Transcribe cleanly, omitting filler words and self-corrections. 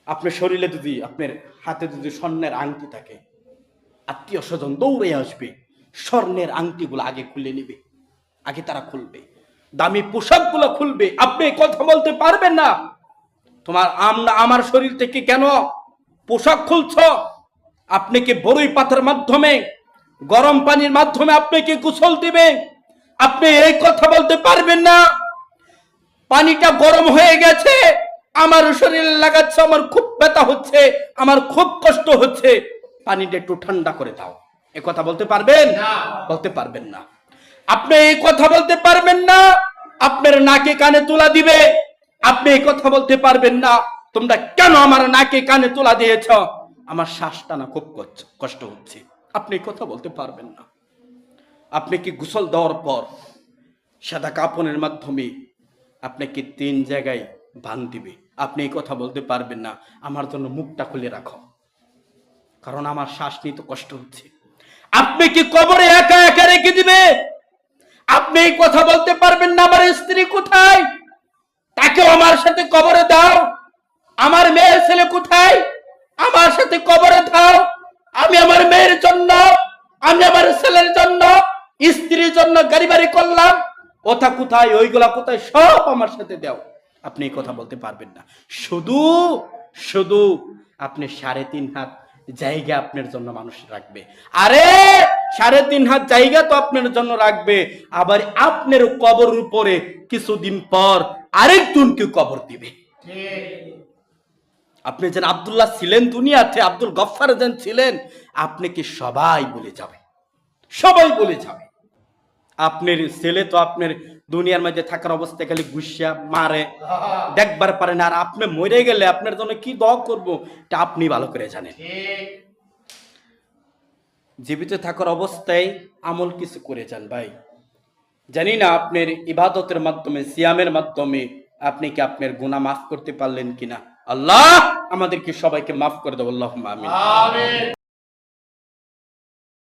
আপনার শরীরে যদি, আপনার হাতে যদি স্বর্ণের আংটি থাকে, আত্মীয় স্বজন দৌড়ে আসবে, স্বর্ণের আংটিগুলো আগে খুলে নেবে, আগে তারা খুলবে, দামি পোশাকগুলো খুলবে। আপনি কথা বলতে পারবেন না, আমার শরীর থেকে কেন পোশাক খুলছ? আপনি কি বরই পাতার মাধ্যমে, গরম পানির মাধ্যমে আপনি কি গোসল দিবে? আপনি এই কথা বলতে পারবেন না। পানিটা গরম হয়ে গেছে, আমার শরীরে লাগাচ্ছে, আমার খুব ব্যথা হচ্ছে, আমার খুব কষ্ট হচ্ছে, পানিটা একটু ঠান্ডা করে দাও। এ কথা বলতে পারবেন? বলতে পারবেন না। আপনি এই কথা বলতে পারবেন না, আপনার নাকে কানে তুলা দিবে। আপনি এই কথা বলতে পারবেন না, তোমরা কেন আমার নাকে কানে তুলা দিয়েছ, আমার শ্বাস টানা খুব কষ্ট হচ্ছে। আপনি এই কথা বলতে পারবেন না। আপনি কি গোসল দেওয়ার পর সাদা কাপড়ের মাধ্যমে আপনাকে 3 জায়গায় বান দিবে, আপনি এই কথা বলতে পারবেন না, আমার জন্য মুখটা খুলে রাখো, কারণ আমার শ্বাস নিতে কষ্ট হচ্ছে। আপনি কি কবরে একা একা রেখে দিবে? আপনি এই কথা বলতে পারবেন না, আমার স্ত্রী কোথায়, তাকেও আমার সাথে কবরে দাও। আমার মেয়ের ছেলে কোথায়, আমার সাথে কবরে দাও। আমি আমার মেয়ের জন্য, আমি আমার ছেলের জন্য, স্ত্রীর জন্য গাড়ি বাড়ি করলাম, ওটা কোথায়, ওইগুলা কোথায়, সব আমার সাথে দাও। আপনি এই কথা বলতে পারবেন না। শুধু শুধু আপনি 3.5 হাত জায়গা আপনার জন্য মানুষ রাখবে। আরে 3.5 হাত জায়গা তো আপনার জন্য রাখবে, আবার আপনার কবরের উপরে কিছুদিন পর আরেকজনকে কবর দিবে। আপনি যেন আব্দুল্লাহ ছিলেন দুনিয়াতে, আব্দুল গফফার যেন ছিলেন, আপনাকে সবাই বলে যাবে, সবাই বলে যাবে। আপনার ছেলে তো আপনার দুনিয়ার মধ্যে থাকার অবস্থায় খালি গুসা মারে, দেখবার পারেন। আর আপনি মরে গেলে আপনার জন্য কি দোয়া করব, এটা আপনি ভালো করে জানেন। জীবিত থাকার অবস্থায় আমল কিছু করে যান ভাই। জানি না আপনার ইবাদতের মাধ্যমে, সিয়ামের মাধ্যমে আপনি কি আপনার গুনাহ মাফ করতে পারলেন কিনা। আল্লাহ আমাদেরকে সবাইকে মাফ করে দেব, আল্লাহুম্মা আমিন।